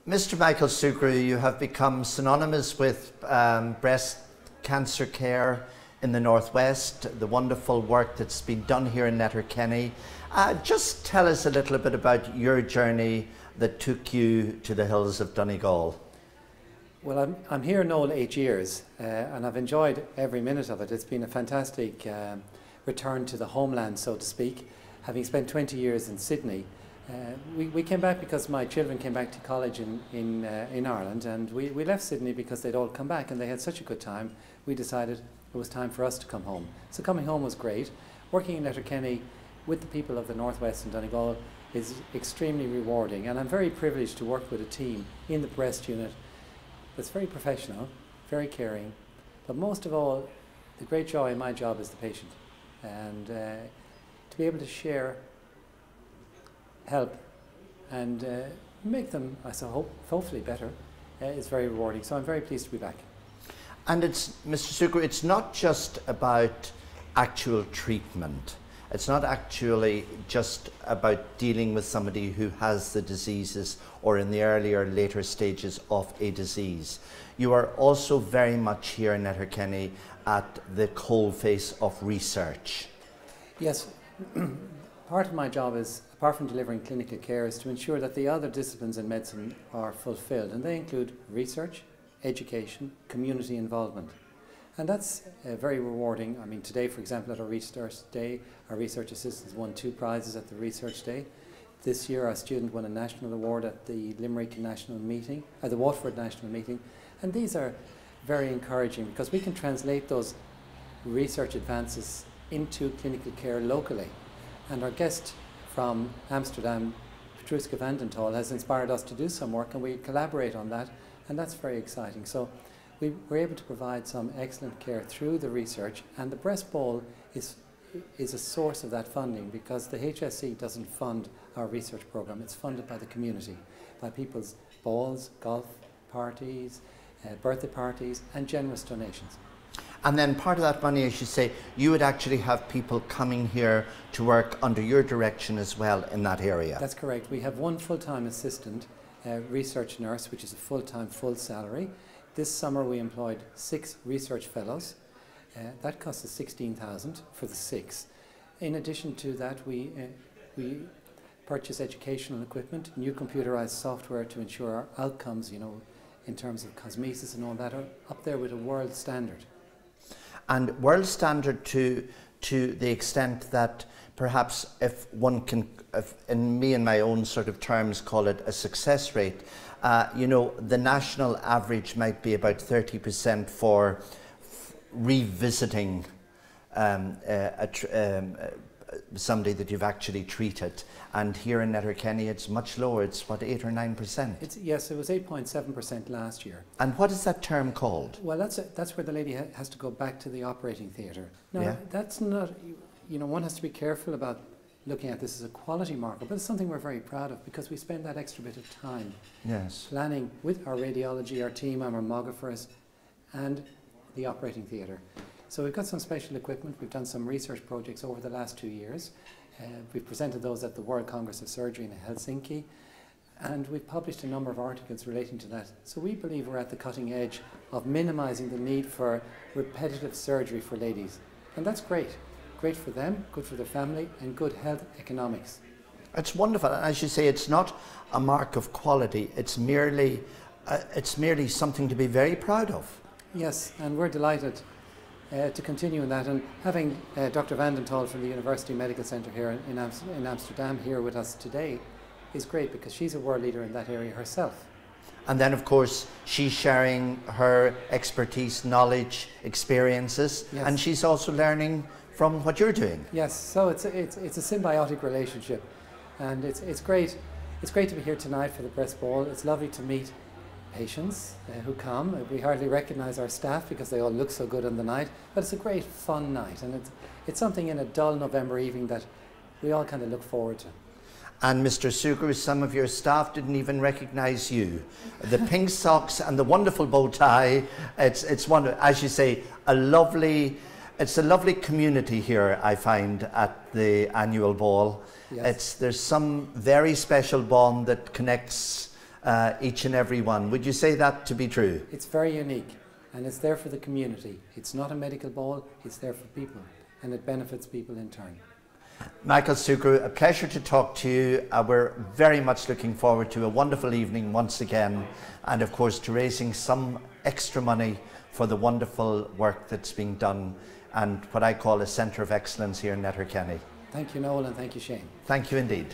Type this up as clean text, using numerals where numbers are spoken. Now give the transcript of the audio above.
Mr. Michael Sugrue, you have become synonymous with breast cancer care in the Northwest, the wonderful work that's been done here in Letterkenny. Just tell us a little bit about your journey that took you to the hills of Donegal. Well, I'm here, Noel, 8 years, and I've enjoyed every minute of it. It's been a fantastic return to the homeland, so to speak. Having spent 20 years in Sydney, we came back because my children came back to college in Ireland, and we left Sydney because they'd all come back and they had such a good time. We decided it was time for us to come home. So coming home was great. Working in Letterkenny with the people of the Northwest and Donegal is extremely rewarding, and I'm very privileged to work with a team in the breast unit that's very professional, very caring, but most of all, the great joy in my job is the patient, and to be able to share, help, and make them, hopefully better, is very rewarding. So I'm very pleased to be back. And it's, Mr. Sugrue, it's not just about actual treatment. It's not actually just about dealing with somebody who has the diseases or in the earlier, later stages of a disease. You are also very much here in Letterkenny at the coalface of research. Yes, part of my job is, apart from delivering clinical care, is to ensure that the other disciplines in medicine are fulfilled, and they include research, education, community involvement. And that's very rewarding. I mean, today, for example, at our Research Day, our research assistants won 2 prizes at the Research Day. This year, our student won a national award at the Limerick National Meeting, the Waterford National Meeting. And these are very encouraging because we can translate those research advances into clinical care locally. And our guest from Amsterdam, prouced, has inspired us to do some work, and we collaborate on that, and that's very exciting. So we were able to provide some excellent care through the research, and the breast bowl is a source of that funding because the HSE doesn't fund our research program. It's funded by the community, by people's balls, golf parties, birthday parties, and generous donations. And then part of that money, as you say, you would actually have people coming here to work under your direction as well in that area. That's correct. We have 1 full-time assistant research nurse, which is a full-time, full salary. This summer we employed 6 research fellows. That cost us $16,000 for the 6. In addition to that, we purchase educational equipment, new computerized software to ensure our outcomes, in terms of cosmesis and all that, are up there with a world standard. And world standard to the extent that perhaps if one can, in me and my own sort of terms, call it a success rate, the national average might be about 30% for revisiting somebody that you've actually treated. And here in Letterkenny it's much lower. It's what, 8 or 9%? Yes, it was 8.7% last year. And what is that term called? Well, that's where the lady has to go back to the operating theatre. Now, yeah. That's not, one has to be careful about looking at this as a quality marker, but it's something we're very proud of because we spend that extra bit of time planning with our radiology, our team, our mammographers, and the operating theatre. So we've got some special equipment. We've done some research projects over the last 2 years. We've presented those at the World Congress of Surgery in Helsinki, and we've published a number of articles relating to that. So we believe we're at the cutting edge of minimising the need for repetitive surgery for ladies. And that's great. Great for them, good for their family, and good health economics. It's wonderful. And as you say, it's not a mark of quality. It's merely something to be very proud of. Yes, and we're delighted to continue in that, and having Dr. Vandental from the University Medical Centre here in Amsterdam here with us today is great because she's a world leader in that area herself. And then of course she's sharing her expertise, knowledge, experiences, and she's also learning from what you're doing. Yes, so it's a symbiotic relationship, and it's great. It's great to be here tonight for the breast bowl. It's lovely to meet patients who come. We hardly recognise our staff because they all look so good on the night, but it's a great fun night, and it's something in a dull November evening that we all kind of look forward to. And Mr. Sugrue, some of your staff didn't even recognise you. The pink socks and the wonderful bow tie, it's wonderful. As you say, it's a lovely community here, I find, at the annual ball. Yes. There's some very special bond that connects each and every one. Would you say that to be true? It's very unique, and it's there for the community. It's not a medical ball, it's there for people, and it benefits people in turn. Michael Sugrue, a pleasure to talk to you. We're very much looking forward to a wonderful evening once again, and of course to raising some extra money for the wonderful work that's being done and what I call a centre of excellence here in Letterkenny. Thank you, Noel, and thank you, Shane. Thank you indeed.